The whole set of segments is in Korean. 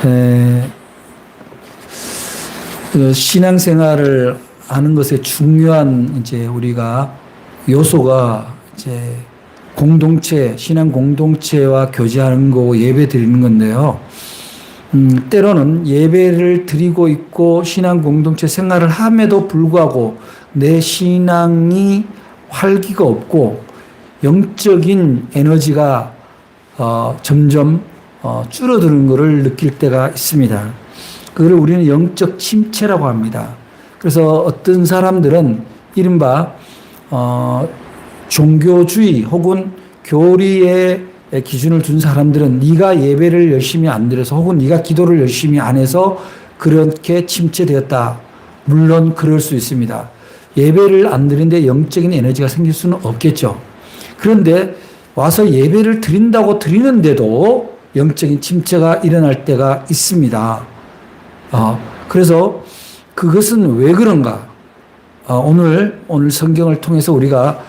에, 그 신앙생활을 하는 것에 중요한 이제 우리가 요소가 이제 공동체, 신앙 공동체와 교제하는 거, 예배 드리는 건데요. 때로는 예배를 드리고 있고 신앙 공동체 생활을 함에도 불구하고 내 신앙이 활기가 없고 영적인 에너지가 점점 줄어드는 것을 느낄 때가 있습니다. 그걸 우리는 영적 침체라고 합니다. 그래서 어떤 사람들은 이른바 종교주의 혹은 교리의 기준을 둔 사람들은 네가 예배를 열심히 안 드려서 혹은 네가 기도를 열심히 안 해서 그렇게 침체되었다. 물론 그럴 수 있습니다. 예배를 안 드리는데 영적인 에너지가 생길 수는 없겠죠. 그런데 와서 예배를 드린다고 드리는데도 영적인 침체가 일어날 때가 있습니다. 그래서 그것은 왜 그런가? 오늘 성경을 통해서 우리가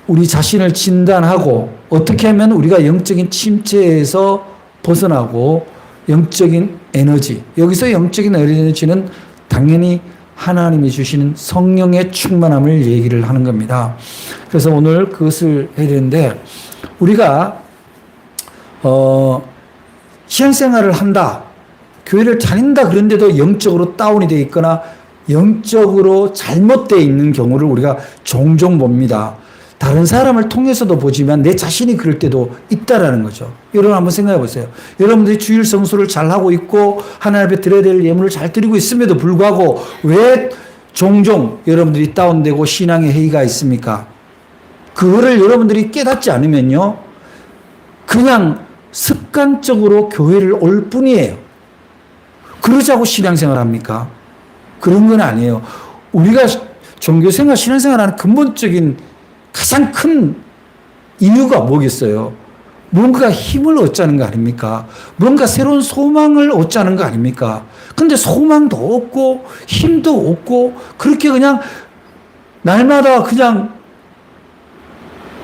우리 자신을 진단하고 어떻게 하면 우리가 영적인 침체에서 벗어나고 영적인 에너지, 여기서 영적인 에너지는 당연히 하나님이 주시는 성령의 충만함을 얘기를 하는 겁니다. 그래서 오늘 그것을 해야 되는데 우리가 신앙생활을 한다, 교회를 다닌다 그런데도 영적으로 다운이 되어 있거나 영적으로 잘못되어 있는 경우를 우리가 종종 봅니다. 다른 사람을 통해서도 보지만 내 자신이 그럴 때도 있다라는 거죠. 여러분 한번 생각해 보세요. 여러분들이 주일 성수를 잘하고 있고 하나님 앞에 드려야 될 예물을 잘 드리고 있음에도 불구하고 왜 종종 여러분들이 다운되고 신앙의 해이가 있습니까? 그거를 여러분들이 깨닫지 않으면요, 그냥 습관적으로 교회를 올 뿐이에요. 그러자고 신앙생활 합니까? 그런 건 아니에요. 우리가 종교생활, 신앙생활 하는 근본적인 가장 큰 이유가 뭐겠어요? 뭔가 힘을 얻자는 거 아닙니까? 뭔가 새로운 소망을 얻자는 거 아닙니까? 근데 소망도 없고 힘도 없고 그렇게 그냥 날마다 그냥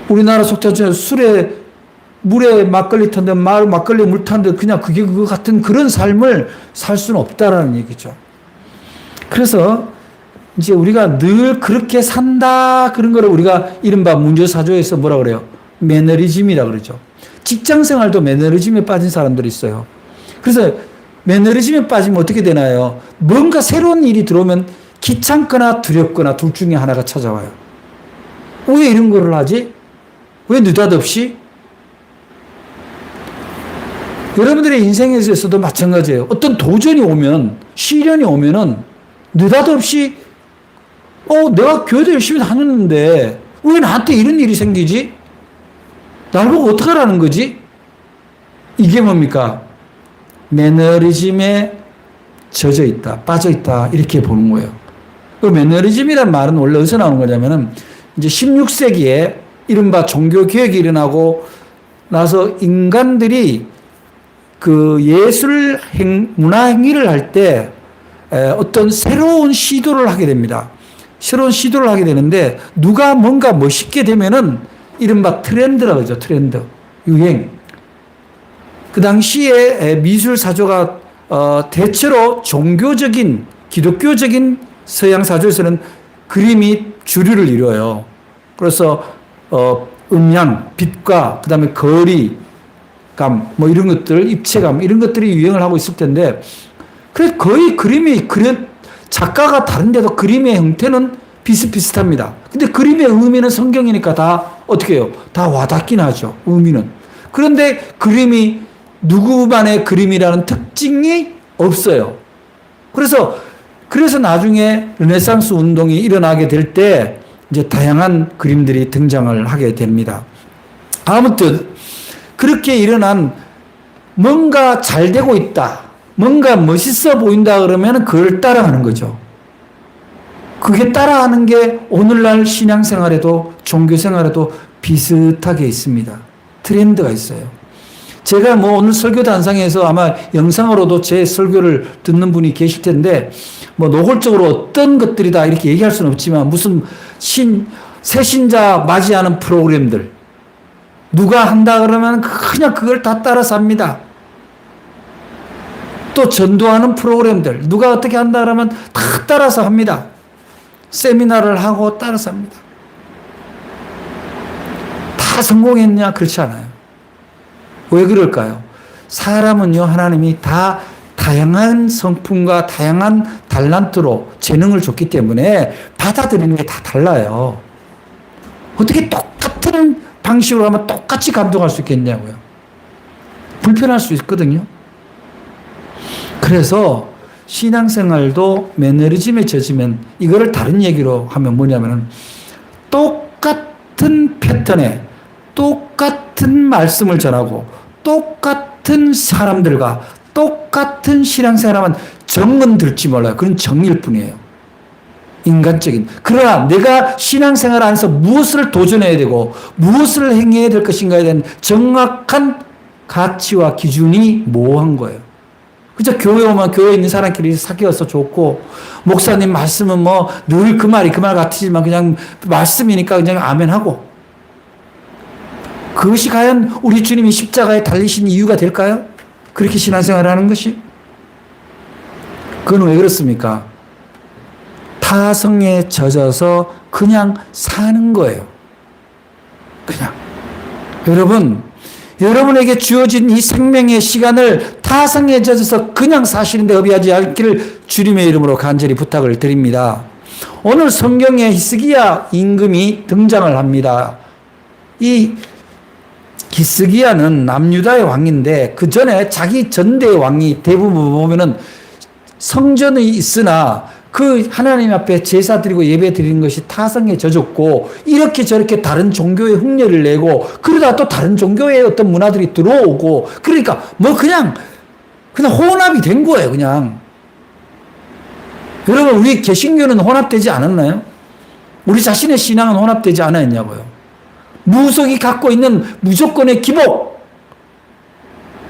우리나라 속자처럼 물에 막걸리 탄데 막걸리에 물 탄데 그냥 그게 그거 같은 그런 삶을 살 수는 없다라는 얘기죠. 그래서 이제 우리가 늘 그렇게 산다 그런 거를 우리가 이른바 문제사조에서 뭐라 그래요? 매너리즘이라 그러죠. 직장 생활도 매너리즘에 빠진 사람들이 있어요. 그래서 매너리즘에 빠지면 어떻게 되나요? 뭔가 새로운 일이 들어오면 귀찮거나 두렵거나 둘 중에 하나가 찾아와요. 왜 이런 거를 하지? 왜 느닷없이? 여러분들의 인생에서도 마찬가지예요. 어떤 도전이 오면, 시련이 오면은 느닷없이 내가 교회도 열심히 다녔는데 왜 나한테 이런 일이 생기지? 날 보고 어떡하라는 거지? 이게 뭡니까? 매너리즘에 젖어 있다, 빠져 있다, 이렇게 보는 거예요. 그 매너리즘이란 말은 원래 어디서 나오는 거냐면은 이제 16세기에 이른바 종교개혁이 일어나고 나서 인간들이 그 문화 행위를 할 때 어떤 새로운 시도를 하게 됩니다. 새로운 시도를 하게 되는데 누가 뭔가 멋있게 되면은 이른바 트렌드라고 하죠. 트렌드, 유행. 그 당시에 미술 사조가 대체로 종교적인 기독교적인 서양 사조에서는 그림이 주류를 이루어요. 그래서 음양, 빛과 그다음에 거리감 뭐 이런 것들, 입체감 이런 것들이 유행을 하고 있을 텐데 그래서 거의 그림이 작가가 다른데도 그림의 형태는 비슷비슷합니다. 근데 그림의 의미는 성경이니까 다 어떻게 해요? 다 와닿긴 하죠. 의미는. 그런데 그림이 누구만의 그림이라는 특징이 없어요. 그래서 나중에 르네상스 운동이 일어나게 될 때 이제 다양한 그림들이 등장을 하게 됩니다. 아무튼 그렇게 일어난 뭔가 잘 되고 있다, 뭔가 멋있어 보인다 그러면 그걸 따라하는 거죠. 그게 따라하는 게 오늘날 신앙생활에도 종교생활에도 비슷하게 있습니다. 트렌드가 있어요. 제가 오늘 설교 단상에서 아마 영상으로도 제 설교를 듣는 분이 계실 텐데 노골적으로 어떤 것들이다 이렇게 얘기할 수는 없지만 무슨 새신자 맞이하는 프로그램들 누가 한다 그러면 그냥 그걸 다 따라서 합니다. 또 전도하는 프로그램들, 누가 어떻게 한다 그러면 다 따라서 합니다. 세미나를 하고 따라서 합니다. 다 성공했냐? 그렇지 않아요. 왜 그럴까요? 사람은요, 하나님이 다 다양한 성품과 다양한 달란트로 재능을 줬기 때문에 받아들이는 게 다 달라요. 어떻게 똑같은 방식으로 하면 똑같이 감동할 수 있겠냐고요. 불편할 수 있거든요. 그래서 신앙생활도 매너리즘에 젖으면 이거를 다른 얘기로 하면 뭐냐면은 똑같은 패턴에 똑같은 말씀을 전하고 똑같은 사람들과 똑같은 신앙생활하면 정은 들지 몰라요. 그건 정일 뿐이에요. 인간적인. 그러나 내가 신앙생활 안에서 무엇을 도전해야 되고 무엇을 행해야 될 것인가에 대한 정확한 가치와 기준이 모호한 거예요. 그저 교회 오면 교회에 있는 사람끼리 사귀어서 좋고, 목사님 말씀은 뭐 늘 그 말 같지만 그냥 말씀이니까 그냥 아멘하고. 그것이 과연 우리 주님이 십자가에 달리신 이유가 될까요? 그렇게 신앙생활을 하는 것이? 그건 왜 그렇습니까? 타성에 젖어서 그냥 사는 거예요. 그냥. 여러분에게 주어진 이 생명의 시간을 타성에 젖어서 그냥 사시는데 허비하지 않기를 주님의 이름으로 간절히 부탁을 드립니다. 오늘 성경에 히스기야 임금이 등장을 합니다. 이 히스기야는 남유다의 왕인데 그 전에 자기 전대의 왕이 대부분 보면은 성전이 있으나 그 하나님 앞에 제사 드리고 예배 드리는 것이 타성에 젖었고 이렇게 저렇게 다른 종교의 흉내를 내고 그러다 또 다른 종교의 어떤 문화들이 들어오고 그러니까 뭐 그냥 혼합이 된 거예요. 그냥. 여러분 우리 개신교는 혼합되지 않았나요? 우리 자신의 신앙은 혼합되지 않았냐고요. 무속이 갖고 있는 무조건의 기복,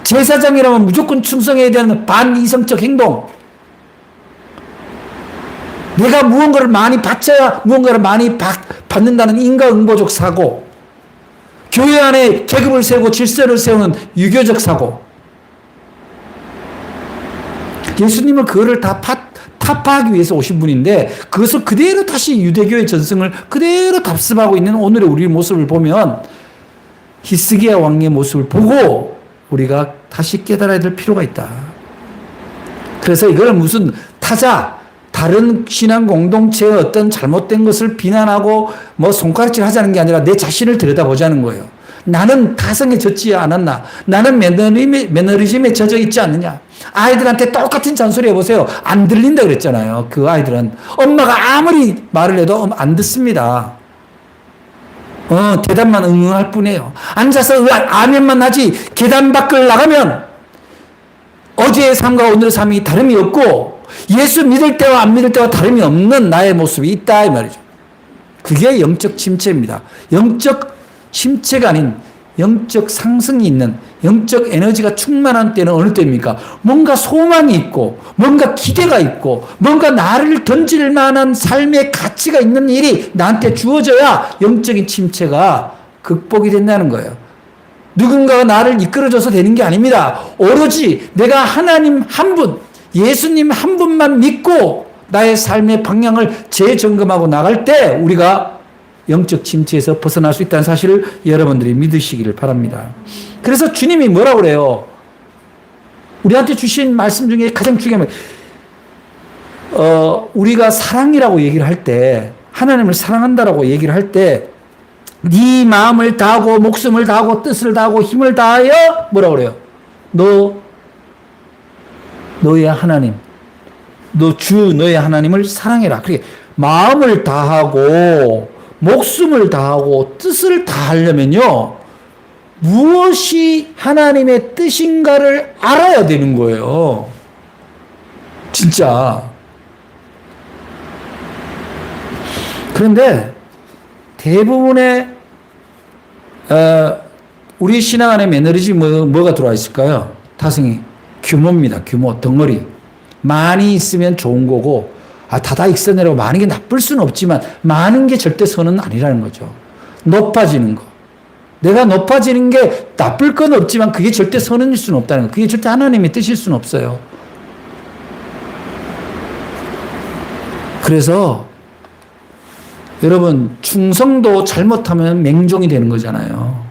제사장이라면 무조건 충성해야 되는 반이성적 행동, 내가 무언가를 많이 바쳐야 무언가를 많이 받는다는 인과응보적 사고, 교회 안에 계급을 세우고 질서를 세우는 유교적 사고. 예수님은 그거를 다 타파하기 위해서 오신 분인데 그것을 그대로 다시 유대교의 전승을 그대로 답습하고 있는 오늘의 우리 모습을 보면 히스기야 왕의 모습을 보고 우리가 다시 깨달아야 될 필요가 있다. 그래서 이걸 무슨 다른 신앙 공동체의 어떤 잘못된 것을 비난하고 뭐 손가락질 하자는 게 아니라 내 자신을 들여다보자는 거예요. 나는 타성에 젖지 않았나? 나는 매너리즘에 젖어 있지 않느냐? 아이들한테 똑같은 잔소리 해보세요. 안 들린다 그랬잖아요. 그 아이들은. 엄마가 아무리 말을 해도 안 듣습니다. 대답만 응응할 뿐이에요. 앉아서 아멘만 하지 계단 밖을 나가면 어제의 삶과 오늘의 삶이 다름이 없고 예수 믿을 때와 안 믿을 때와 다름이 없는 나의 모습이 있다 이 말이죠. 그게 영적 침체입니다. 영적 침체가 아닌 영적 상승이 있는 영적 에너지가 충만한 때는 어느 때입니까? 뭔가 소망이 있고 뭔가 기대가 있고 뭔가 나를 던질 만한 삶의 가치가 있는 일이 나한테 주어져야 영적인 침체가 극복이 된다는 거예요. 누군가가 나를 이끌어줘서 되는 게 아닙니다. 오로지 내가 하나님 한 분, 예수님 한 분만 믿고 나의 삶의 방향을 재점검하고 나갈 때 우리가 영적 침체에서 벗어날 수 있다는 사실을 여러분들이 믿으시기를 바랍니다. 그래서 주님이 뭐라고 그래요? 우리한테 주신 말씀 중에 가장 중요한 우리가 사랑이라고 얘기를 할 때 하나님을 사랑한다라고 얘기를 할 때 네 마음을 다하고 목숨을 다하고 뜻을 다하고 힘을 다하여 뭐라고 그래요? 너의 하나님, 너의 하나님을 사랑해라. 그게 마음을 다하고 목숨을 다하고 뜻을 다하려면요 무엇이 하나님의 뜻인가를 알아야 되는 거예요. 진짜. 그런데 대부분의 우리 신앙 안에 매너리즘이 뭐가 들어와 있을까요? 타성이 규모입니다. 규모, 덩어리. 많이 있으면 좋은 거고 다다익선이라고 많은 게 나쁠 수는 없지만 많은 게 절대 선은 아니라는 거죠. 높아지는 거. 내가 높아지는 게 나쁠 건 없지만 그게 절대 선언일 수는 없다는 거. 그게 절대 하나님의 뜻일 수는 없어요. 그래서 여러분, 충성도 잘못하면 맹종이 되는 거잖아요.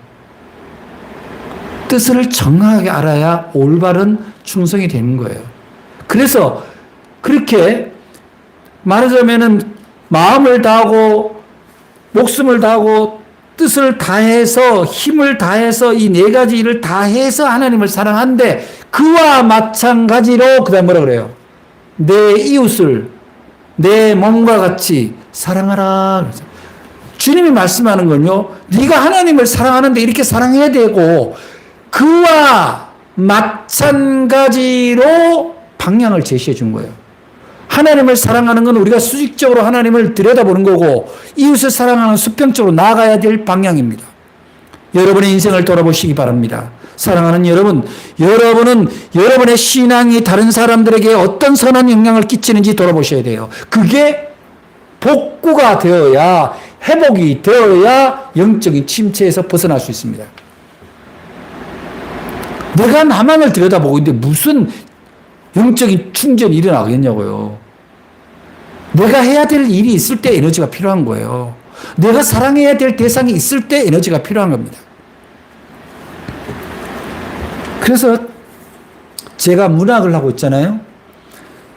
뜻을 정확하게 알아야 올바른 충성이 되는 거예요. 그래서 그렇게 말하자면은 마음을 다하고 목숨을 다하고 뜻을 다해서 힘을 다해서 이 네 가지 일을 다해서 하나님을 사랑하는데 그와 마찬가지로 그다음 뭐라 그래요? 내 이웃을 내 몸과 같이 사랑하라. 주님이 말씀하는 건요. 네가 하나님을 사랑하는데 이렇게 사랑해야 되고 그와 마찬가지로 방향을 제시해 준 거예요. 하나님을 사랑하는 건 우리가 수직적으로 하나님을 들여다보는 거고 이웃을 사랑하는 수평적으로 나아가야 될 방향입니다. 여러분의 인생을 돌아보시기 바랍니다. 사랑하는 여러분, 여러분은 여러분의 신앙이 다른 사람들에게 어떤 선한 영향을 끼치는지 돌아보셔야 돼요. 그게 복구가 되어야, 회복이 되어야 영적인 침체에서 벗어날 수 있습니다. 내가 나만을 들여다보고 있는데 무슨 영적인 충전이 일어나겠냐고요. 내가 해야 될 일이 있을 때 에너지가 필요한 거예요. 내가 사랑해야 될 대상이 있을 때 에너지가 필요한 겁니다. 그래서 제가 문학을 하고 있잖아요.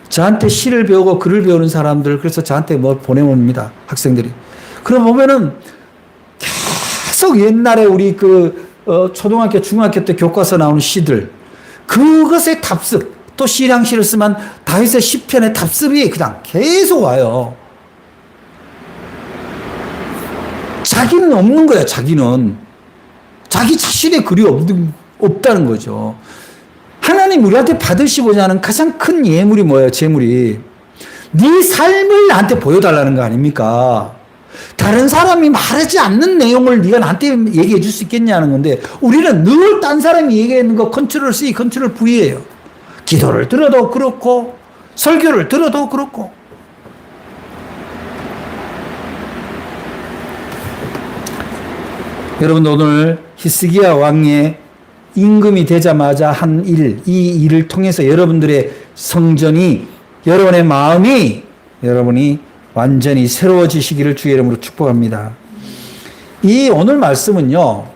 저한테 시를 배우고 글을 배우는 사람들, 그래서 저한테 뭐 보내옵니다. 학생들이. 그럼 보면은 계속 옛날에 우리 초등학교, 중학교 때 교과서 나오는 시들, 그것의 답습, 또 시량시를 쓰면 다윗의 시편의 답습이 그냥 계속 와요. 자기는 없는 거야, 자기는. 자기 자신의 글이 없다는 거죠. 하나님 우리한테 받으시고자 하는 가장 큰 예물이 뭐예요, 재물이? 네 삶을 나한테 보여달라는 거 아닙니까? 다른 사람이 말하지 않는 내용을 네가 나한테 얘기해 줄 수 있겠냐는 건데 우리는 늘 딴 사람이 얘기하는 거 컨트롤 C, 컨트롤 V예요. 기도를 들어도 그렇고 설교를 들어도 그렇고. 여러분, 오늘 히스기야 왕의 임금이 되자마자 한 일, 이 일을 통해서 여러분들의 성전이, 여러분의 마음이, 여러분이 완전히 새로워지시기를 주의 이름으로 축복합니다. 이 오늘 말씀은요,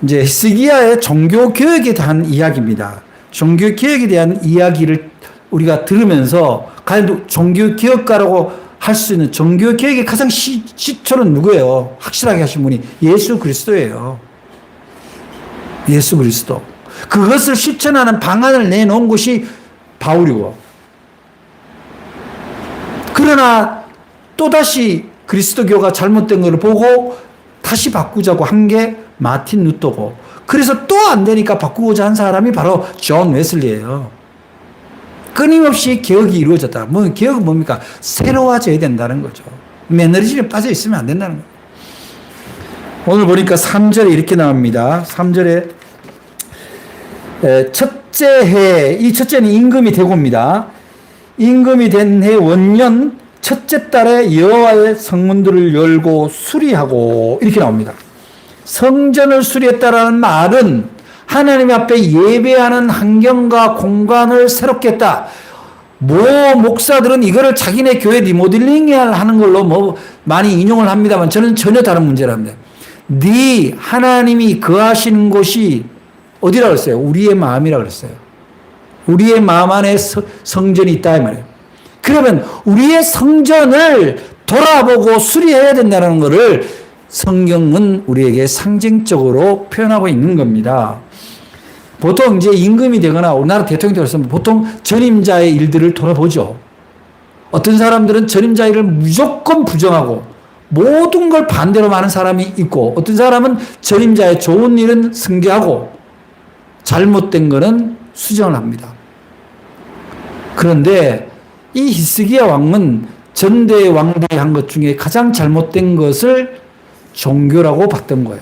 이제 히스기야의 종교 교육에 대한 이야기입니다. 종교 개혁에 대한 이야기를 우리가 들으면서 과연 종교 개혁가라고 할 수 있는 종교 개혁의 가장 시초는 누구예요? 확실하게 하신 분이 예수 그리스도예요. 예수 그리스도. 그것을 실천하는 방안을 내놓은 것이 바울이고, 그러나 또다시 그리스도교가 잘못된 것을 보고 다시 바꾸자고 한 게 마틴 루터고, 그래서 또 안 되니까 바꾸고자 한 사람이 바로 존 웨슬리예요. 끊임없이 개혁이 이루어졌다. 개혁은 뭡니까? 새로워져야 된다는 거죠. 매너리즘에 빠져 있으면 안 된다는 거예요. 오늘 보니까 3절에 이렇게 나옵니다. 3절에 첫째 해, 이 첫째는 임금이 되고입니다. 임금이 된 해 원년 첫째 달에 여호와의 성문들을 열고 수리하고, 이렇게 나옵니다. 성전을 수리했다라는 말은 하나님 앞에 예배하는 환경과 공간을 새롭게 했다. 목사들은 이거를 자기네 교회 리모델링 하는 걸로 많이 인용을 합니다만 저는 전혀 다른 문제랍니다. 네 하나님이 거하시는 곳이 어디라고 그랬어요? 우리의 마음이라고 그랬어요. 우리의 마음 안에 성전이 있다 이 말이에요. 그러면 우리의 성전을 돌아보고 수리해야 된다는 것을 성경은 우리에게 상징적으로 표현하고 있는 겁니다. 보통 이제 임금이 되거나 우리나라 대통령이 되었으면 보통 전임자의 일들을 돌아보죠. 어떤 사람들은 전임자 일을 무조건 부정하고 모든 걸 반대로 많은 사람이 있고, 어떤 사람은 전임자의 좋은 일은 승계하고 잘못된 거는 수정을 합니다. 그런데 이 히스기야 왕은 전대 왕들이 한 것 중에 가장 잘못된 것을 종교라고 봤던 거예요.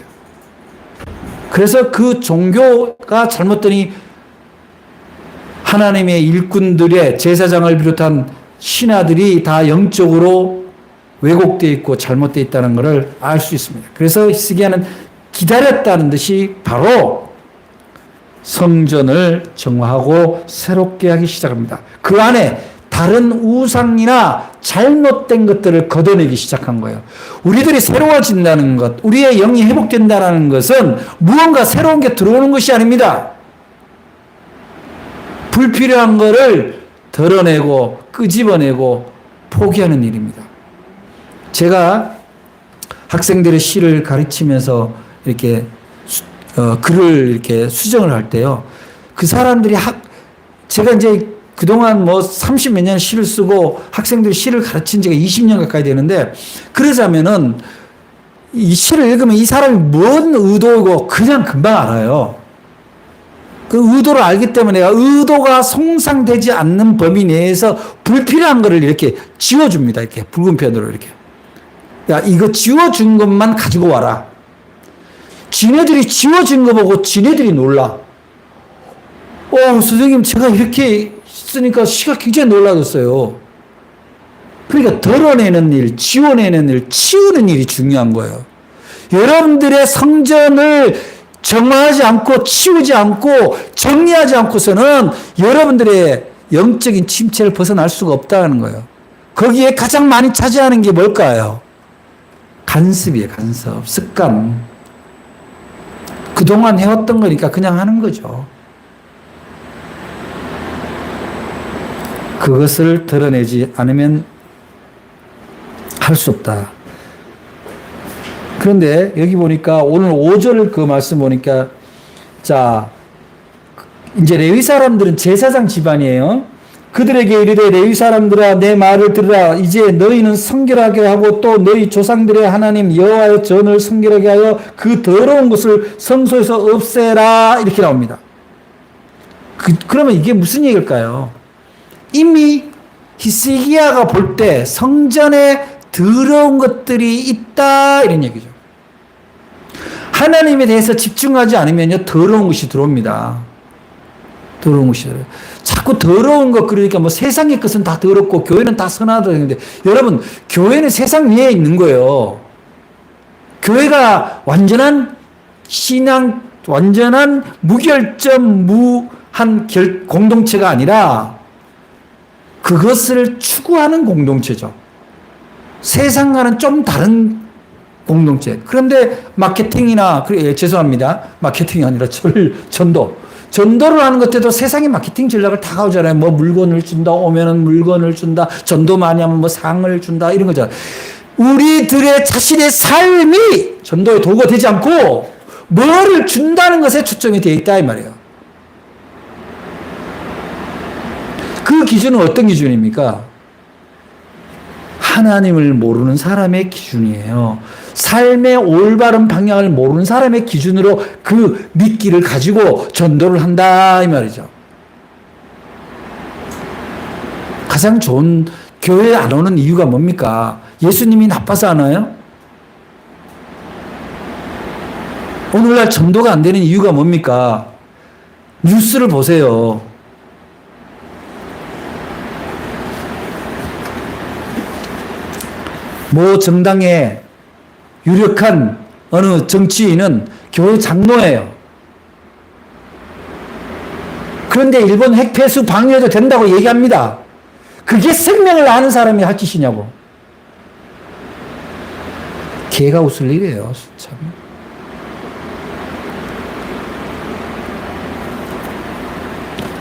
그래서 그 종교가 잘못되니 하나님의 일꾼들의 제사장을 비롯한 신하들이 다 영적으로 왜곡되어 있고 잘못되어 있다는 것을 알 수 있습니다. 그래서 히스기야는 기다렸다는 듯이 바로 성전을 정화하고 새롭게 하기 시작합니다. 그 안에 다른 우상이나 잘못된 것들을 걷어내기 시작한 거예요. 우리들이 새로워진다는 것, 우리의 영이 회복된다는 것은 무언가 새로운 게 들어오는 것이 아닙니다. 불필요한 것을 덜어내고 끄집어내고 포기하는 일입니다. 제가 학생들의 시를 가르치면서 이렇게 글을 이렇게 수정을 할 때요. 그 사람들이 제가 이제 그동안 뭐 30몇 년 시를 쓰고 학생들이 시를 가르친 지가 20년 가까이 되는데, 그러자면은 이 시를 읽으면 이 사람이 뭔 의도고 그냥 금방 알아요. 그 의도를 알기 때문에 내가 의도가 송상되지 않는 범위 내에서 불필요한 거를 이렇게 지워줍니다. 이렇게 붉은 펜으로 이렇게. 야, 이거 지워준 것만 가지고 와라. 지네들이 지워진 거 보고 지네들이 놀라. 선생님, 제가 이렇게 쓰니까 시가 굉장히 놀라졌어요. 그러니까 덜어내는 일, 지워내는 일, 치우는 일이 중요한 거예요. 여러분들의 성전을 정화하지 않고 치우지 않고 정리하지 않고서는 여러분들의 영적인 침체를 벗어날 수가 없다는 거예요. 거기에 가장 많이 차지하는 게 뭘까요? 간섭이에요. 간섭, 습관. 그동안 해왔던 거니까 그냥 하는 거죠. 그것을 드러내지 않으면 할 수 없다. 그런데 여기 보니까 오늘 5절 그 말씀 보니까, 자, 이제 레위 사람들은 제사장 집안이에요. 그들에게 이르되 레위 사람들아 내 말을 들으라. 이제 너희는 성결하게 하고 또 너희 조상들의 하나님 여호와의 전을 성결하게 하여 그 더러운 것을 성소에서 없애라. 이렇게 나옵니다. 그러면 이게 무슨 얘기일까요? 이미 히스기야가 볼 때 성전에 더러운 것들이 있다, 이런 얘기죠. 하나님에 대해서 집중하지 않으면요, 더러운 것이 들어옵니다. 더러운 것이 들어요. 자꾸 더러운 것, 그러니까 뭐 세상의 것은 다 더럽고 교회는 다 선하다 했는데, 여러분, 교회는 세상 위에 있는 거예요. 교회가 완전한 신앙, 완전한 무결점, 무한 공동체가 아니라 그것을 추구하는 공동체죠. 세상과는 좀 다른 공동체. 그런데 마케팅이나, 죄송합니다. 마케팅이 아니라 전도를 하는 것에도 세상의 마케팅 전략을 다 가오잖아요. 뭐 물건을 준다, 오면은 물건을 준다, 전도 많이 하면 뭐 상을 준다, 이런 거죠. 우리들의 자신의 삶이 전도의 도구가 되지 않고 뭐를 준다는 것에 초점이 되어 있다, 이 말이에요. 그 기준은 어떤 기준입니까? 하나님을 모르는 사람의 기준이에요. 삶의 올바른 방향을 모르는 사람의 기준으로 그 미끼를 가지고 전도를 한다, 이 말이죠. 가장 좋은, 교회에 안 오는 이유가 뭡니까? 예수님이 나빠서 안 와요? 오늘날 전도가 안 되는 이유가 뭡니까? 뉴스를 보세요. 모 정당의 유력한 어느 정치인은 교회 장로예요. 그런데 일본 핵폐수 방해도 된다고 얘기합니다. 그게 생명을 아는 사람이 할 짓이냐고. 개가 웃을 일이에요, 참.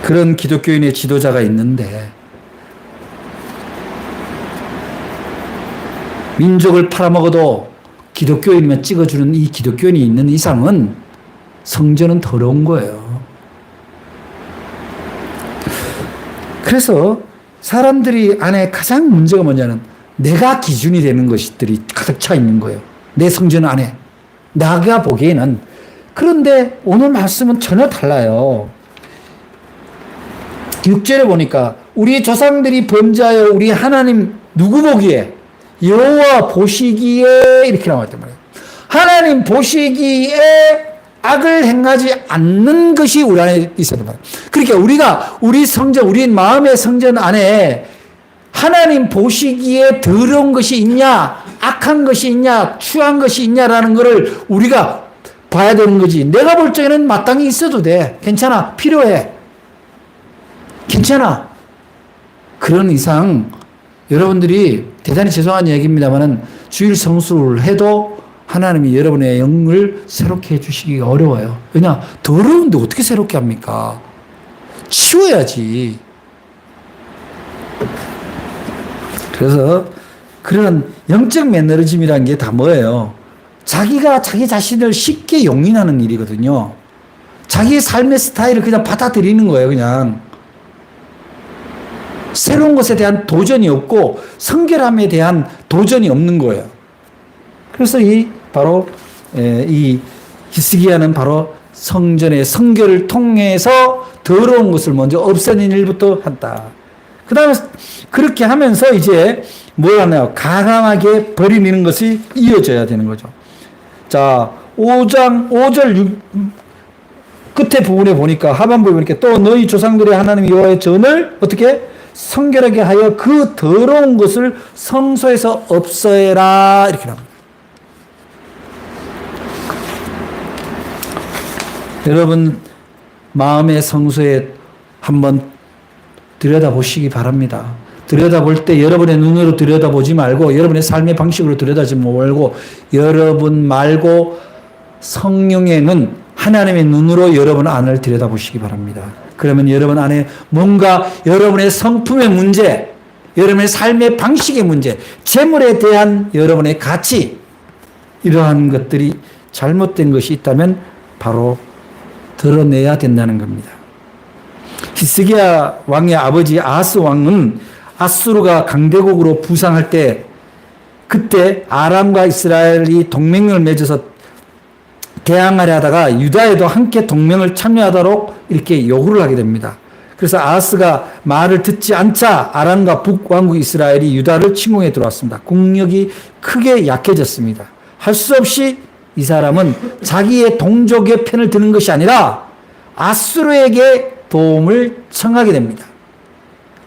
그런 기독교인의 지도자가 있는데 민족을 팔아먹어도 기독교인이면 찍어주는 이 기독교인이 있는 이상은 성전은 더러운 거예요. 그래서 사람들이 안에 가장 문제가 뭐냐면 내가 기준이 되는 것들이 가득 차 있는 거예요. 내 성전 안에. 내가 보기에는. 그런데 오늘 말씀은 전혀 달라요. 6절에 보니까 우리 조상들이 범죄하여 우리 하나님 누구 보기에? 여호와 보시기에, 이렇게 나왔단 말이에요. 하나님 보시기에 악을 행하지 않는 것이 우리 안에 있었단 말이에요. 그러니까 우리가 우리 성전, 우리 마음의 성전 안에 하나님 보시기에 더러운 것이 있냐, 악한 것이 있냐, 추한 것이 있냐라는 것을 우리가 봐야 되는 거지. 내가 볼 적에는 마땅히 있어도 돼. 괜찮아. 필요해. 괜찮아. 그런 이상 여러분들이 대단히 죄송한 얘기입니다만은 주일 성수를 해도 하나님이 여러분의 영을 새롭게 해주시기가 어려워요. 왜냐? 더러운데 어떻게 새롭게 합니까? 치워야지. 그래서 그런 영적 매너리즘이라는 게 다 뭐예요? 자기가 자기 자신을 쉽게 용인하는 일이거든요. 자기의 삶의 스타일을 그냥 받아들이는 거예요, 그냥. 새로운 것에 대한 도전이 없고 성결함에 대한 도전이 없는 거예요. 그래서 바로 이 히스기야는 바로 성전의 성결을 통해서 더러운 것을 먼저 없애는 일부터 한다. 그 다음에 그렇게 하면서 이제 뭘 하나요? 가감하게 버리는 것이 이어져야 되는 거죠. 자, 5절 끝에 부분에 보니까 하반부에 보니까 또 너희 조상들의 하나님 여호와의 전을 어떻게 성결하게 하여 그 더러운 것을 성소에서 없애라 이렇게 나옵니다. 여러분 마음의 성소에 한번 들여다보시기 바랍니다. 들여다볼 때 여러분의 눈으로 들여다보지 말고 여러분의 삶의 방식으로 들여다보지 말고 여러분 말고 성령의 눈, 하나님의 눈으로 여러분 안을 들여다보시기 바랍니다. 그러면 여러분 안에 뭔가 여러분의 성품의 문제, 여러분의 삶의 방식의 문제, 재물에 대한 여러분의 가치, 이러한 것들이 잘못된 것이 있다면 바로 드러내야 된다는 겁니다. 히스기야 왕의 아버지 아하스 왕은 아수르가 강대국으로 부상할 때 그때 아람과 이스라엘이 동맹을 맺어서 대항하려 하다가 유다에도 함께 동맹을 참여하도록 이렇게 요구를 하게 됩니다. 그래서 아하스가 말을 듣지 않자 아람과 북왕국 이스라엘이 유다를 침공해 들어왔습니다. 국력이 크게 약해졌습니다. 할 수 없이 이 사람은 자기의 동족의 편을 드는 것이 아니라 아수르에게 도움을 청하게 됩니다.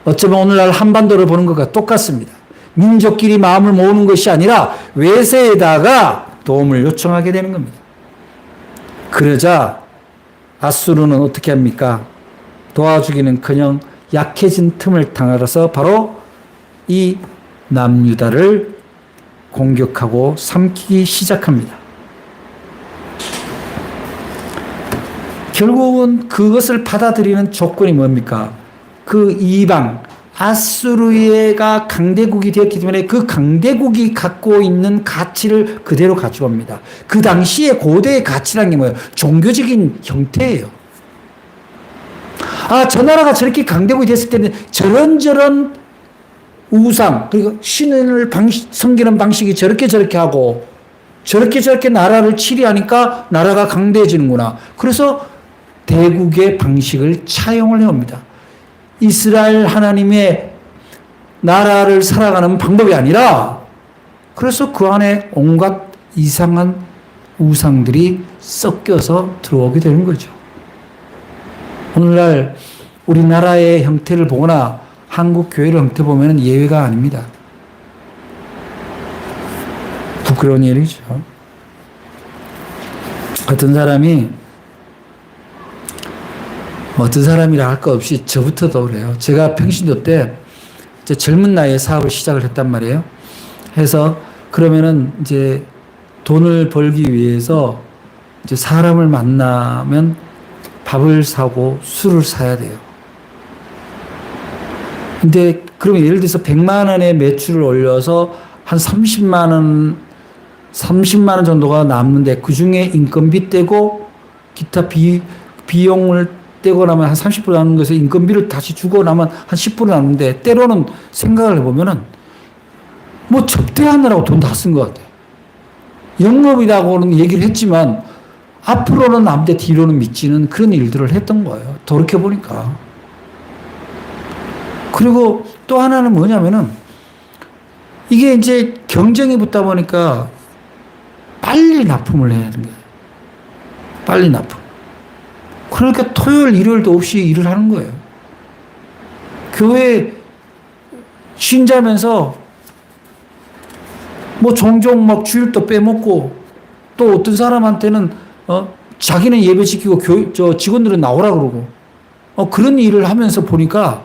어쩌면 오늘날 한반도를 보는 것과 똑같습니다. 민족끼리 마음을 모으는 것이 아니라 외세에다가 도움을 요청하게 되는 겁니다. 그러자 아수르는 어떻게 합니까? 도와주기는커녕 약해진 틈을 당하여서 바로 이 남유다를 공격하고 삼키기 시작합니다. 결국은 그것을 받아들이는 조건이 뭡니까? 그 이방 아수르가 강대국이 되었기 때문에 그 강대국이 갖고 있는 가치를 그대로 가져옵니다. 그 당시에 고대의 가치라는 게 뭐예요? 종교적인 형태예요. 아, 저 나라가 저렇게 강대국이 됐을 때는 저런저런 우상, 그리고 신을 섬기는 방식이 저렇게 하고 저렇게 나라를 치리하니까 나라가 강대해지는구나. 그래서 대국의 방식을 차용을 해옵니다. 이스라엘 하나님의 나라를 살아가는 방법이 아니라 그래서 그 안에 온갖 이상한 우상들이 섞여서 들어오게 되는 거죠. 오늘날 우리나라의 형태를 보거나 한국 교회의 형태 보면 예외가 아닙니다. 부끄러운 일이죠. 어떤 사람이라 할 것 없이 저부터도 그래요. 제가 평신도 때 이제 젊은 나이에 사업을 시작을 했단 말이에요. 해서 그러면은 이제 돈을 벌기 위해서 이제 사람을 만나면 밥을 사고 술을 사야 돼요. 근데 그러면 예를 들어서 100만 원의 매출을 올려서 한 30만 원 정도가 남는데 그 중에 인건비 떼고 기타 비용을 떼고 나면 한 30% 남는 것에 인건비를 다시 주고 나면 한 10% 남는데 때로는 생각을 해보면은 뭐 접대하느라고 돈 다 쓴 것 같아요. 영업이라고는 얘기를 했지만 앞으로는 남대 뒤로는 미치는 그런 일들을 했던 거예요. 돌이켜보니까. 그리고 또 하나는 뭐냐면은 이게 이제 경쟁이 붙다 보니까 빨리 납품을 해야 되는 거예요. 빨리 납품. 그러니까 토요일, 일요일도 없이 일을 하는 거예요. 교회 신자면서 뭐 종종 막 주일도 빼먹고 또 어떤 사람한테는 자기는 예배시키고 직원들은 나오라 그러고 그런 일을 하면서 보니까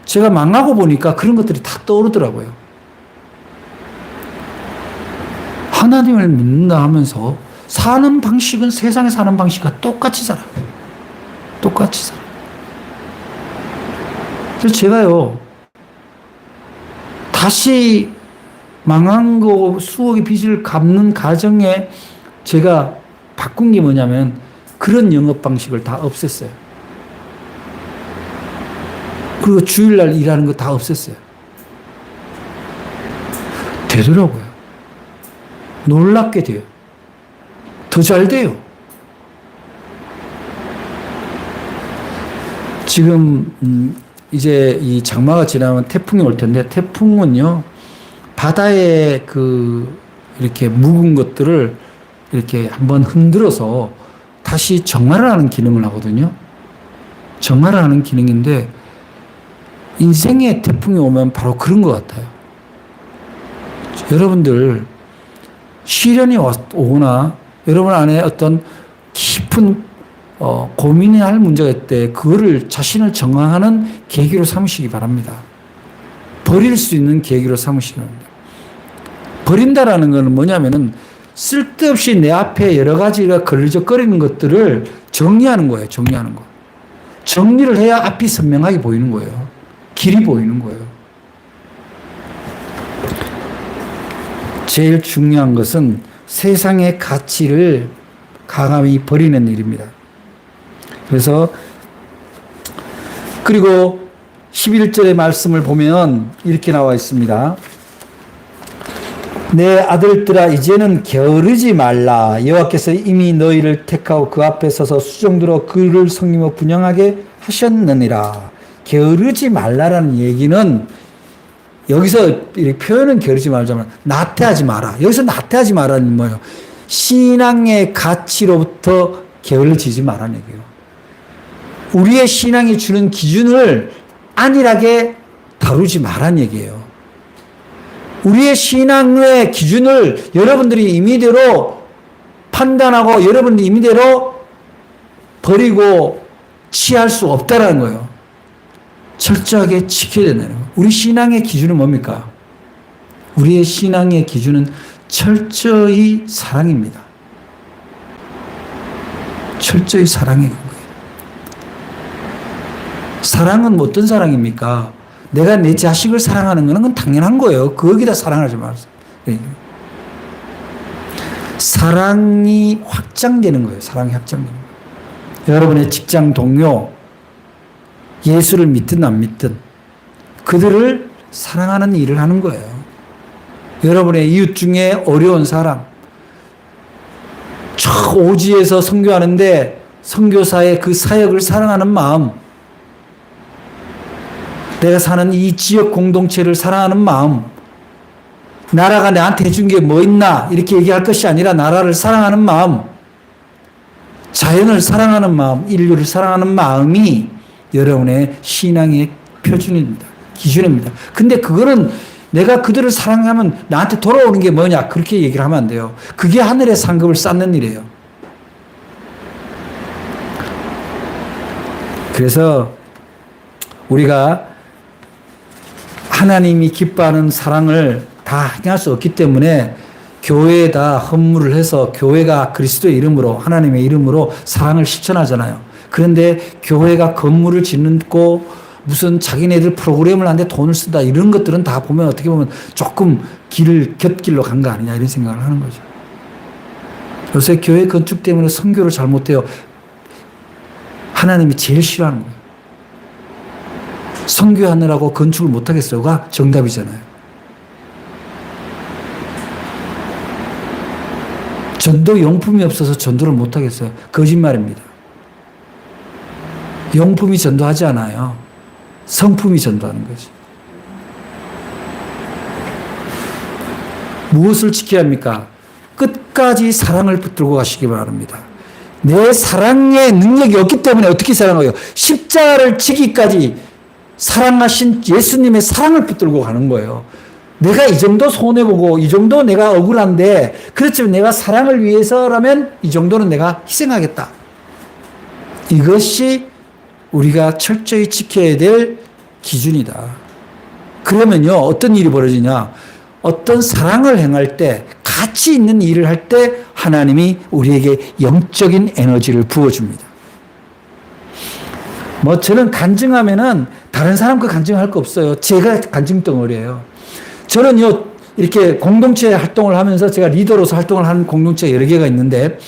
제가 망하고 보니까 그런 것들이 다 떠오르더라고요. 하나님을 믿는다 하면서 사는 방식은 세상에 사는 방식과 똑같이 살아. 똑같이 살아. 그래서 제가요, 다시 망한 거 수억의 빚을 갚는 과정에 제가 바꾼 게 뭐냐면 그런 영업 방식을 다 없앴어요. 그리고 주일날 일하는 거 다 없앴어요. 되더라고요. 놀랍게 돼요. 더 잘 돼요. 지금 이제 이 장마가 지나면 태풍이 올 텐데, 태풍은요 바다에 이렇게 묵은 것들을 이렇게 한번 흔들어서 다시 정화를 하는 기능을 하거든요. 정화를 하는 기능인데, 인생에 태풍이 오면 바로 그런 것 같아요. 여러분들 시련이 오거나 여러분 안에 어떤 깊은 고민해야 할 문제가 있을 때 그거를 자신을 정화하는 계기로 삼으시기 바랍니다. 버릴 수 있는 계기로 삼으시기 바랍니다. 버린다라는 것은 뭐냐면은 쓸데없이 내 앞에 여러 가지가 걸리적거리는 것들을 정리하는 거예요. 정리하는 거. 정리를 해야 앞이 선명하게 보이는 거예요. 길이 보이는 거예요. 제일 중요한 것은 세상의 가치를 강함이 버리는 일입니다. 그래서 그리고 11절의 말씀을 보면 이렇게 나와 있습니다. 내 아들들아 이제는 게으르지 말라. 여호와께서 이미 너희를 택하고 그 앞에 서서 수종들어 그를 섬기며 분향하게 하셨느니라. 게으르지 말라라는 얘기는 여기서 이렇게 표현은 게으르지 말자면 나태하지 마라. 여기서 나태하지 마라는 뭐예요? 신앙의 가치로부터 게을러지지 마라는 얘기예요. 우리의 신앙이 주는 기준을 안일하게 다루지 마라는 얘기예요. 우리의 신앙의 기준을 여러분들이 임의대로 판단하고 여러분들이 임의대로 버리고 취할 수 없다라는 거예요. 철저하게 지켜야 된다는 거예요. 우리 신앙의 기준은 뭡니까? 우리의 신앙의 기준은 철저히 사랑입니다. 철저히 사랑인 거예요. 사랑은 어떤 사랑입니까? 내가 내 자식을 사랑하는 것은 당연한 거예요. 거기다 사랑하지 마세요. 사랑이 확장되는 거예요. 사랑이 확장되는 거예요. 여러분의 직장 동료, 예수를 믿든 안 믿든 그들을 사랑하는 일을 하는 거예요. 여러분의 이웃 중에 어려운 사람, 저 오지에서 선교하는데 선교사의 그 사역을 사랑하는 마음, 내가 사는 이 지역 공동체를 사랑하는 마음, 나라가 나한테 해준 게 뭐 있나 이렇게 얘기할 것이 아니라 나라를 사랑하는 마음, 자연을 사랑하는 마음, 인류를 사랑하는 마음이 여러분의 신앙의 표준입니다. 기준입니다. 근데 그거는 내가 그들을 사랑하면 나한테 돌아오는 게 뭐냐 그렇게 얘기를 하면 안 돼요. 그게 하늘의 상급을 쌓는 일이에요. 그래서 우리가 하나님이 기뻐하는 사랑을 다 행할 수 없기 때문에 교회에다 헌물을 해서 교회가 그리스도의 이름으로 하나님의 이름으로 사랑을 실천하잖아요. 그런데 교회가 건물을 짓고 무슨 자기네들 프로그램을 하는데 돈을 쓴다 이런 것들은 다 보면 어떻게 보면 조금 곁길로 간 거 아니냐 이런 생각을 하는 거죠. 요새 교회 건축 때문에 선교를 잘못해요. 하나님이 제일 싫어하는 거예요. 선교하느라고 건축을 못하겠어요가 정답이잖아요. 전도 용품이 없어서 전도를 못하겠어요. 거짓말입니다. 용품이 전도하지 않아요. 성품이 전도하는 거지. 무엇을 지켜야 합니까? 끝까지 사랑을 붙들고 가시기 바랍니다. 내 사랑의 능력이 없기 때문에 어떻게 사랑해요? 십자가를 지기까지 사랑하신 예수님의 사랑을 붙들고 가는 거예요. 내가 이 정도 손해보고 이 정도 내가 억울한데 그렇지만 내가 사랑을 위해서라면 이 정도는 내가 희생하겠다. 이것이 우리가 철저히 지켜야 될 기준이다. 그러면요, 어떤 일이 벌어지냐? 어떤 사랑을 행할 때, 가치 있는 일을 할 때 하나님이 우리에게 영적인 에너지를 부어줍니다. 뭐 저는 간증하면은 다른 사람 거 간증할 거 없어요. 제가 간증 덩어리예요. 저는요, 이렇게 공동체 활동을 하면서 제가 리더로서 활동을 하는 공동체가 여러 개가 있는데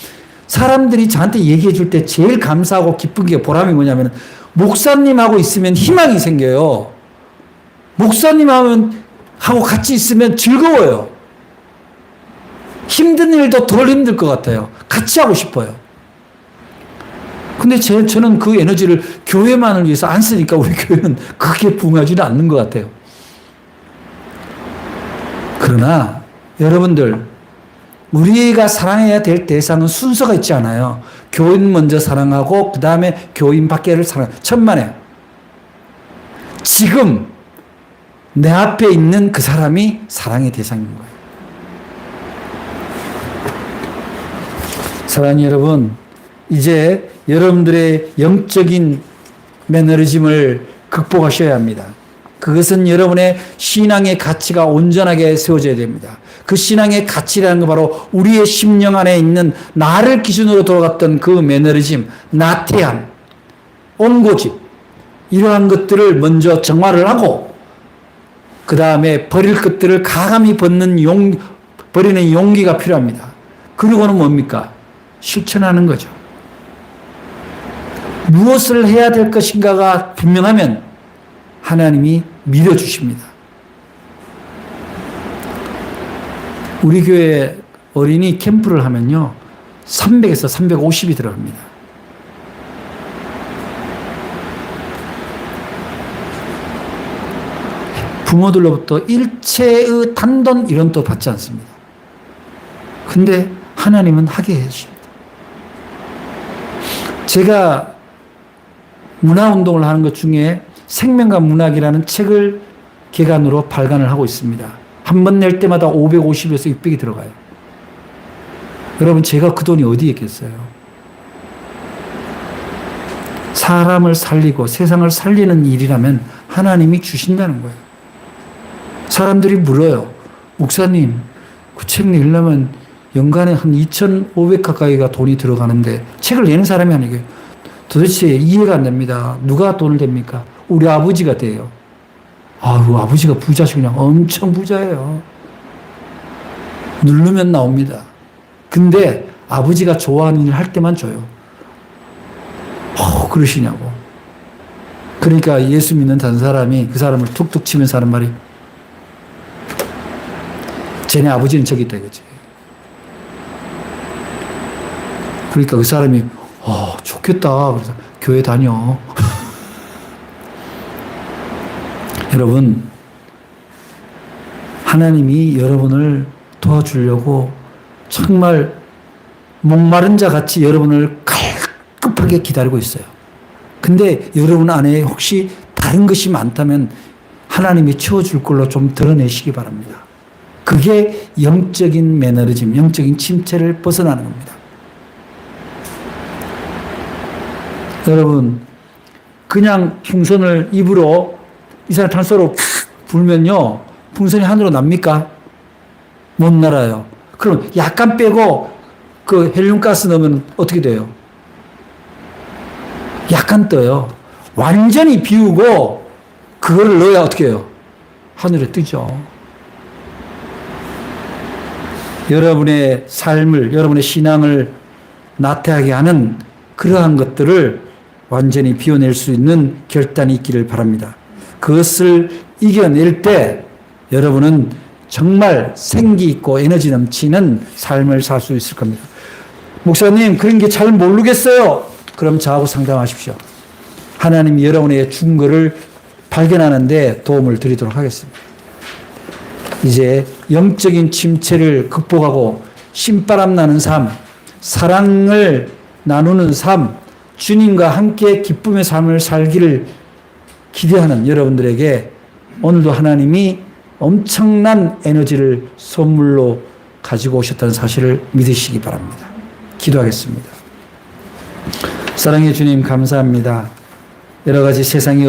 사람들이 저한테 얘기해 줄 때 제일 감사하고 기쁜 게 보람이 뭐냐면 목사님하고 있으면 희망이 생겨요. 목사님하고 같이 있으면 즐거워요. 힘든 일도 덜 힘들 것 같아요. 같이 하고 싶어요. 근데 저는 그 에너지를 교회만을 위해서 안 쓰니까 우리 교회는 그렇게 부응하지는 않는 것 같아요. 그러나 여러분들, 우리가 사랑해야 될 대상은 순서가 있지 않아요. 교인 먼저 사랑하고 그 다음에 교인 밖에를 천만에 지금 내 앞에 있는 그 사람이 사랑의 대상인 거예요. 사랑하는 여러분, 이제 여러분들의 영적인 매너리즘을 극복하셔야 합니다. 그것은 여러분의 신앙의 가치가 온전하게 세워져야 됩니다. 그 신앙의 가치라는 건 바로 우리의 심령 안에 있는 나를 기준으로 돌아갔던 그 매너리즘, 나태함, 온고집, 이러한 것들을 먼저 정화를 하고 그 다음에 버릴 것들을 가감히 버리는 용기가 필요합니다. 그리고는 뭡니까? 실천하는 거죠. 무엇을 해야 될 것인가가 분명하면 하나님이 밀어주십니다. 우리 교회 어린이 캠프를 하면요, 300에서 350이 들어갑니다. 부모들로부터 일체의 단돈 이런 도 받지 않습니다. 근데 하나님은 하게 해주십니다. 제가 문화운동을 하는 것 중에 생명과 문학이라는 책을 개간으로 발간을 하고 있습니다. 한 번 낼 때마다 550에서 600이 들어가요. 여러분, 제가 그 돈이 어디에 있겠어요? 사람을 살리고 세상을 살리는 일이라면 하나님이 주신다는 거예요. 사람들이 물어요. 목사님, 그 책 내려면 연간에 한 2,500 가까이가 돈이 들어가는데 책을 내는 사람이 아니고요. 도대체 이해가 안 됩니다. 누가 돈을 댑니까? 우리 아버지가 돼요. 아버지가 부자시구나. 엄청 부자예요. 누르면 나옵니다. 근데 아버지가 좋아하는 일 할 때만 줘요. 그러시냐고. 그러니까 예수 믿는 다른 사람이 그 사람을 툭툭 치면서 하는 말이 쟤네 아버지는 저기 있다 이거지. 그러니까 그 사람이 좋겠다. 그래서 교회 다녀. 여러분, 하나님이 여러분을 도와주려고 정말 목마른 자 같이 여러분을 갈급하게 기다리고 있어요. 근데 여러분 안에 혹시 다른 것이 많다면 하나님이 채워줄 걸로 좀 드러내시기 바랍니다. 그게 영적인 매너리즘, 영적인 침체를 벗어나는 겁니다. 여러분, 그냥 풍선을 입으로 이산화탄소로 불면요, 풍선이 하늘로 납니까? 못 날아요. 그럼 약간 빼고 그 헬륨가스 넣으면 어떻게 돼요? 약간 떠요. 완전히 비우고 그거를 넣어야 어떻게 해요? 하늘에 뜨죠. 여러분의 삶을, 여러분의 신앙을 나태하게 하는 그러한 것들을 완전히 비워낼 수 있는 결단이 있기를 바랍니다. 그것을 이겨낼 때 여러분은 정말 생기 있고 에너지 넘치는 삶을 살 수 있을 겁니다. 목사님, 그런 게 잘 모르겠어요. 그럼 저하고 상담하십시오. 하나님이 여러분의 준 거를 발견하는 데 도움을 드리도록 하겠습니다. 이제 영적인 침체를 극복하고 신바람 나는 삶, 사랑을 나누는 삶, 주님과 함께 기쁨의 삶을 살기를 기대하는 여러분들에게 오늘도 하나님이 엄청난 에너지를 선물로 가지고 오셨다는 사실을 믿으시기 바랍니다. 기도하겠습니다. 사랑의 주님, 감사합니다. 여러 가지 세상의